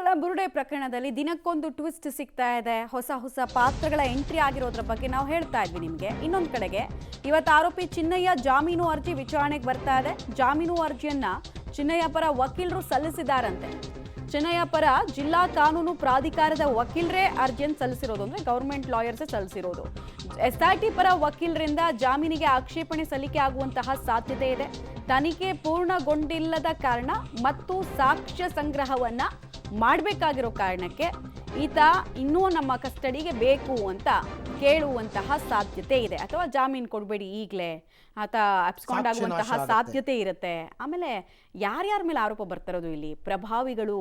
ಇಷ್ಟೆಲ್ಲ ಬುರುಡೆ ಪ್ರಕರಣದಲ್ಲಿ ದಿನಕ್ಕೊಂದು ಟ್ವಿಸ್ಟ್ ಸಿಗ್ತಾ ಇದೆ. ಹೊಸ ಹೊಸ ಪಾತ್ರಗಳ ಎಂಟ್ರಿ ಆಗಿರೋದ್ರ ಬಗ್ಗೆ ನಾವು ಹೇಳ್ತಾ ಇದ್ವಿ ನಿಮಗೆ. ಇನ್ನೊಂದು ಕಡೆಗೆ ಇವತ್ತು ಆರೋಪಿ ಚಿನ್ನಯ್ಯ ಜಾಮೀನು ಅರ್ಜಿ ವಿಚಾರಣೆಗೆ ಬರ್ತಾ ಇದೆ. ಜಾಮೀನು ಅರ್ಜಿಯನ್ನ ಚಿನ್ನಯ್ಯ ಪರ ವಕೀಲರು ಸಲ್ಲಿಸಿದಾರಂತೆ. ಚಿನ್ನಯ್ಯ ಪರ ಜಿಲ್ಲಾ ಕಾನೂನು ಪ್ರಾಧಿಕಾರದ ವಕೀಲರೇ ಅರ್ಜಿಯನ್ನು ಸಲ್ಲಿಸಿರೋದು, ಅಂದ್ರೆ ಗವರ್ಮೆಂಟ್ ಲಾಯರ್ಸೇ ಸಲ್ಲಿಸಿರೋದು. ಎಸ್ಐಟಿ ಪರ ವಕೀಲರಿಂದ ಜಾಮೀನಿಗೆ ಆಕ್ಷೇಪಣೆ ಸಲ್ಲಿಕೆ ಆಗುವಂತಹ ಸಾಧ್ಯತೆ ಇದೆ. ತನಿಖೆ ಪೂರ್ಣಗೊಂಡಿಲ್ಲದ ಕಾರಣ ಮತ್ತು ಸಾಕ್ಷ್ಯ ಸಂಗ್ರಹವನ್ನ ಮಾಡಬೇಕಾಗಿರೋ ಕಾರಣಕ್ಕೆ ಈತ ಇನ್ನೂ ನಮ್ಮ ಕಸ್ಟಡಿಗೆ ಬೇಕು ಅಂತ ಕೇಳುವಂತಹ ಸಾಧ್ಯತೆ ಇದೆ. ಅಥವಾ ಜಾಮೀನು ಕೊಡಬೇಡಿ ಈಗಲೇ, ಆತ ಅಬ್ಸ್ಕಾಂಡ್ ಆಗುವಂತಹ ಸಾಧ್ಯತೆ ಇರುತ್ತೆ. ಆಮೇಲೆ ಯಾರ್ಯಾರ ಮೇಲೆ ಆರೋಪ ಬರ್ತಿರೋದು ಇಲ್ಲಿ ಪ್ರಭಾವಿಗಳು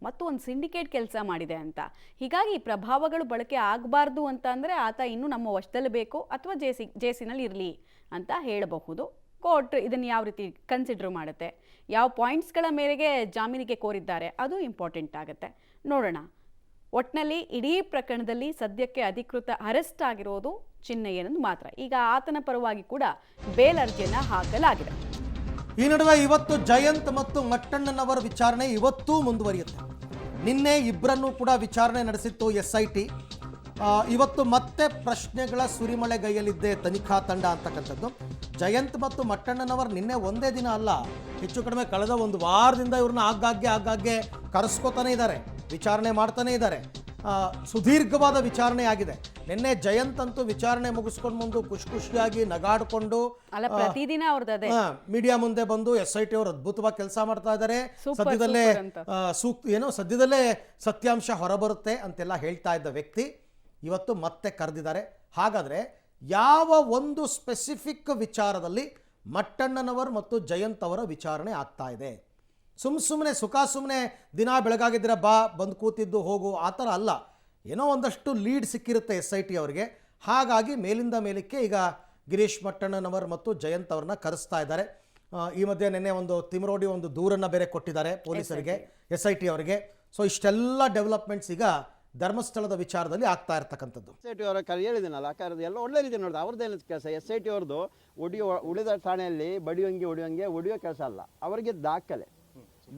ಮತ್ತು ಒಂದು ಸಿಂಡಿಕೇಟ್ ಕೆಲಸ ಮಾಡಿದೆ ಅಂತ. ಹೀಗಾಗಿ ಪ್ರಭಾವಗಳು ಬಳಕೆ ಆಗಬಾರ್ದು ಅಂತ ಅಂದರೆ ಆತ ಇನ್ನೂ ನಮ್ಮ ವಶದಲ್ಲಿ ಬೇಕು ಅಥವಾ ಜೇಸಿನಲ್ಲಿ ಇರಲಿ ಅಂತ ಹೇಳಬಹುದು. ಕೋರ್ಟ್ ಇದನ್ನು ಯಾವ ರೀತಿ ಕನ್ಸಿಡರ್ ಮಾಡುತ್ತೆ, ಯಾವ ಪಾಯಿಂಟ್ಸ್ಗಳ ಮೇರೆಗೆ ಜಾಮೀನಿಗೆ ಕೋರಿದ್ದಾರೆ, ಅದು ಇಂಪಾರ್ಟೆಂಟ್ ಆಗುತ್ತೆ. ನೋಡೋಣ. ಒಟ್ಟಿನಲ್ಲಿ ಇಡೀ ಪ್ರಕರಣದಲ್ಲಿ ಸದ್ಯಕ್ಕೆ ಅಧಿಕೃತ ಅರೆಸ್ಟ್ ಆಗಿರೋದು ಚಿನ್ನಯ್ಯನದು ಮಾತ್ರ. ಈಗ ಆತನ ಪರವಾಗಿ ಕೂಡ ಬೇಲ್ ಅರ್ಜಿಯನ್ನು ಹಾಕಲಾಗಿದೆ. ಈ ನಡುವೆ ಇವತ್ತು ಜಯಂತ್ ಮತ್ತು ಮಟ್ಟಣ್ಣನವರ ವಿಚಾರಣೆ ಇವತ್ತೂ ಮುಂದುವರಿಯುತ್ತೆ. ನಿನ್ನೆ ಇಬ್ಬರನ್ನೂ ಕೂಡ ವಿಚಾರಣೆ ನಡೆಸಿತ್ತು SIT. ಇವತ್ತು ಮತ್ತೆ ಪ್ರಶ್ನೆಗಳ ಸುರಿಮಳೆಗೈಯಲ್ಲಿದ್ದೆ ತನಿಖಾ ತಂಡ ಅಂತಕ್ಕಂಥದ್ದು. ಜಯಂತ್ ಮತ್ತು ಮಟ್ಟಣ್ಣನವರು ನಿನ್ನೆ ಒಂದೇ ದಿನ ಅಲ್ಲ, ಹೆಚ್ಚು ಕಡಿಮೆ ಕಳೆದ ಒಂದು ವಾರದಿಂದ ಇವ್ರನ್ನ ಆಗಾಗ್ಗೆ ಕರೆಸ್ಕೋತಾನೆ ಇದ್ದಾರೆ, ವಿಚಾರಣೆ ಮಾಡ್ತಾನೆ ಇದ್ದಾರೆ. ಸುದೀರ್ಘವಾದ ವಿಚಾರಣೆ ಆಗಿದೆ. ನಿನ್ನೆ ಜಯಂತ್ ಅಂತೂ ವಿಚಾರಣೆ ಮುಗಿಸ್ಕೊಂಡು ಮುಂದೆ ಖುಷಿಯಾಗಿ ನಗಾಡ್ಕೊಂಡು ಪ್ರತಿದಿನ ಮೀಡಿಯಾ ಮುಂದೆ ಬಂದು SIT ಅವರು ಅದ್ಭುತವಾಗಿ ಕೆಲಸ ಮಾಡ್ತಾ ಇದ್ದಾರೆ, ಸದ್ಯದಲ್ಲೇ ಸದ್ಯದಲ್ಲೇ ಸತ್ಯಾಂಶ ಹೊರಬರುತ್ತೆ ಅಂತೆಲ್ಲ ಹೇಳ್ತಾ ಇದ್ದ ವ್ಯಕ್ತಿ ಇವತ್ತು ಮತ್ತೆ ಕರೆದಿದ್ದಾರೆ. ಹಾಗಾದ್ರೆ ಯಾವ ಒಂದು ಸ್ಪೆಸಿಫಿಕ್ ವಿಚಾರದಲ್ಲಿ ಮಟ್ಟಣ್ಣನವರ್ ಮತ್ತು ಜಯಂತ್ ಅವರ ವಿಚಾರಣೆ ಆಗ್ತಾ ಇದೆ? ಸುಮ್ಮನೆ ಸುಮ್ಮನೆ ದಿನ ಬೆಳಗಾಗಿದ್ರೆ ಬಂದು ಕೂತಿದ್ದು ಹೋಗು ಆ ಥರ ಅಲ್ಲ. ಏನೋ ಒಂದಷ್ಟು ಲೀಡ್ ಸಿಕ್ಕಿರುತ್ತೆ SIT ಅವರಿಗೆ. ಹಾಗಾಗಿ ಮೇಲಿಂದ ಮೇಲಕ್ಕೆ ಈಗ ಗಿರೀಶ್ ಮಟ್ಟಣ್ಣನವರ್ ಮತ್ತು ಜಯಂತ್ ಅವ್ರನ್ನ ಕರೆಸ್ತಾ ಇದ್ದಾರೆ. ಈ ಮಧ್ಯೆ ನಿನ್ನೆ ಒಂದು ತಿಮರೋಡಿ ಒಂದು ದೂರನ್ನು ಬೇರೆ ಕೊಟ್ಟಿದ್ದಾರೆ ಪೊಲೀಸರಿಗೆ, SIT ಅವರಿಗೆ. ಸೊ ಇಷ್ಟೆಲ್ಲ ಡೆವಲಪ್ಮೆಂಟ್ಸ್ ಈಗ ಧರ್ಮಸ್ಥಳದ ವಿಚಾರದಲ್ಲಿ ಆಗ್ತಾ ಇರ್ತಕ್ಕಂಥದ್ದು. SIT ಅವರ ಹೇಳಿದ್ದೀನಲ್ಲ, ಎಲ್ಲ ಒಳ್ಳೆ ರೀತಿ ನೋಡಿದೆ. ಅವ್ರದ್ದೇನು ಕೆಲಸ, SIT ಅವ್ರದ್ದು ಉಳಿದ ಠಾಣೆಯಲ್ಲಿ ಹೊಡಿಯೋ ಕೆಲಸ ಅಲ್ಲ. ಅವರಿಗೆ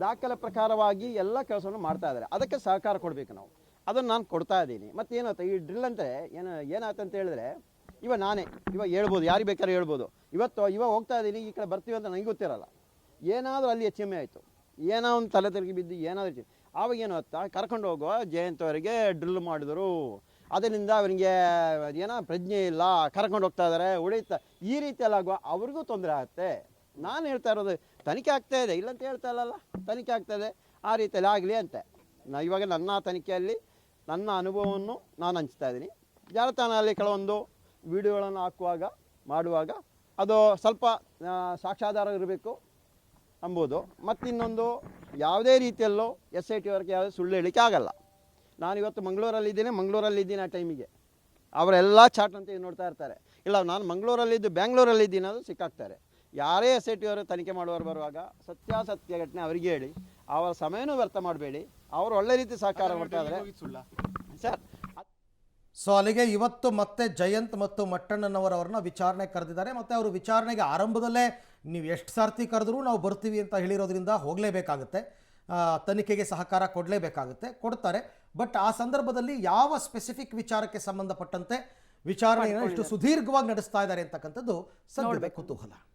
ದಾಖಲೆ ಪ್ರಕಾರವಾಗಿ ಎಲ್ಲ ಕೆಲಸವನ್ನು ಮಾಡ್ತಾ ಇದ್ದಾರೆ. ಅದಕ್ಕೆ ಸಹಕಾರ ಕೊಡಬೇಕು ನಾವು. ಅದನ್ನು ನಾನು ಕೊಡ್ತಾ ಇದ್ದೀನಿ. ಮತ್ತೇನಾಯ್ತು ಈ ಡ್ರಿಲ್ ಅಂದರೆ ಏನಾಯ್ತು ಅಂತ ಹೇಳಿದ್ರೆ, ಇವಾಗ ಹೇಳ್ಬೋದು, ಯಾರಿಗೆ ಬೇಕಾದ್ರೂ ಹೇಳ್ಬೋದು. ಇವಾಗ ಹೋಗ್ತಾ ಇದ್ದೀನಿ, ಈ ಕಡೆ ಬರ್ತೀವಿ ಅಂತ ನನಗೆ ಗೊತ್ತಿರಲ್ಲ. ಏನಾದರೂ ಅಲ್ಲಿ HMA ಆಯಿತು, ಏನೋ ಒಂದು ತಲೆ ತಿರುಗಿ ಬಿದ್ದು ಏನಾದರೂ ಆವಾಗ ಏನು ಗೊತ್ತಾ, ಕರ್ಕೊಂಡು ಹೋಗುವ ಜಯಂತ್ ಅವರಿಗೆ ಡ್ರಿಲ್ ಮಾಡಿದರು. ಅದರಿಂದ ಅವರಿಗೆ ಪ್ರಜ್ಞೆ ಇಲ್ಲ, ಕರ್ಕೊಂಡು ಹೋಗ್ತಾ ಇದ್ದಾರೆ, ಉಳಿತಾ ಈ ರೀತಿಯಲ್ಲಿ ಆಗುವ ಅವ್ರಿಗೂ ತೊಂದರೆ ಆಗುತ್ತೆ. ನಾನು ಹೇಳ್ತಾ ಇರೋದು ತನಿಖೆ ಆಗ್ತಾ ಇದೆ, ಇಲ್ಲಂತ ಹೇಳ್ತಾ ಇಲ್ಲಲ್ಲ, ತನಿಖೆ ಆಗ್ತಾ ಇದೆ, ಆ ರೀತಿಯಲ್ಲಿ ಆಗಲಿ ಅಂತ. ಇವಾಗ ನನ್ನ ತನಿಖೆಯಲ್ಲಿ ನನ್ನ ಅನುಭವವನ್ನು ನಾನು ಹಂಚ್ತಾ ಇದ್ದೀನಿ. ಜಾಲತಾಣದಲ್ಲಿ ಕೆಲವೊಂದು ವಿಡಿಯೋಗಳನ್ನು ಮಾಡುವಾಗ ಅದು ಸ್ವಲ್ಪ ಸಾಕ್ಷ್ಯಾಧಾರ ಇರಬೇಕು ಅಂಬೋದು. ಮತ್ತಿನ್ನೊಂದು, ಯಾವುದೇ ರೀತಿಯಲ್ಲೂ SIT ಅವರಿಗೆ ಯಾವುದೇ ಸುಳ್ಳು ಹೇಳಿಕೆ ಆಗಲ್ಲ. ನಾನಿವತ್ತು ಮಂಗಳೂರಲ್ಲಿದ್ದೀನಿ ಆ ಟೈಮಿಗೆ. ಅವರೆಲ್ಲ ಚಾಟ್ ಅಂತ ನೋಡ್ತಾ ಇರ್ತಾರೆ. ಇಲ್ಲ, ನಾನು ಬ್ಯಾಂಗ್ಳೂರಲ್ಲಿದ್ದೀನಿ ಅದು ಸಿಕ್ಕಾಗ್ತಾರೆ. ಯಾರೇ SIT ಅವರು ತನಿಖೆ ಮಾಡುವವರು ಬರುವಾಗ ಸತ್ಯಾಸತ್ಯ ಘಟನೆ ಅವರಿಗೆ ಹೇಳಿ, ಅವರ ಸಮಯನೂ ವ್ಯರ್ಥ ಮಾಡಬೇಡಿ. ಅವರು ಒಳ್ಳೆ ರೀತಿ ಸಹಕಾರ ಮಾಡ್ತಾ ಇದ್ದಾರೆ ಸರ್. ಸೊ ಅಲ್ಲಿಗೆ ಇವತ್ತು ಮತ್ತೆ ಜಯಂತ್ ಮತ್ತು ಮಟ್ಟಣ್ಣನವರವ್ರನ್ನ ವಿಚಾರಣೆ ಕರೆದಿದ್ದಾರೆ. ಮತ್ತು ಅವರು ವಿಚಾರಣೆಗೆ ಆರಂಭದಲ್ಲೇ ನೀವು ಎಷ್ಟು ಸಾರ್ತಿ ಕರೆದ್ರೂ ನಾವು ಬರ್ತೀವಿ ಅಂತ ಹೇಳಿರೋದ್ರಿಂದ ಹೋಗಲೇಬೇಕಾಗುತ್ತೆ, ತನಿಖೆಗೆ ಸಹಕಾರ ಕೊಡ್ತಾರೆ. ಬಟ್ ಆ ಸಂದರ್ಭದಲ್ಲಿ ಯಾವ ಸ್ಪೆಸಿಫಿಕ್ ವಿಚಾರಕ್ಕೆ ಸಂಬಂಧಪಟ್ಟಂತೆ ವಿಚಾರಣೆಯನ್ನು ಇಷ್ಟು ಸುದೀರ್ಘವಾಗಿ ನಡೆಸ್ತಾ ಇದ್ದಾರೆ ಅಂತಕ್ಕಂಥದ್ದು ಸದ್ಯದ ಕುತೂಹಲ.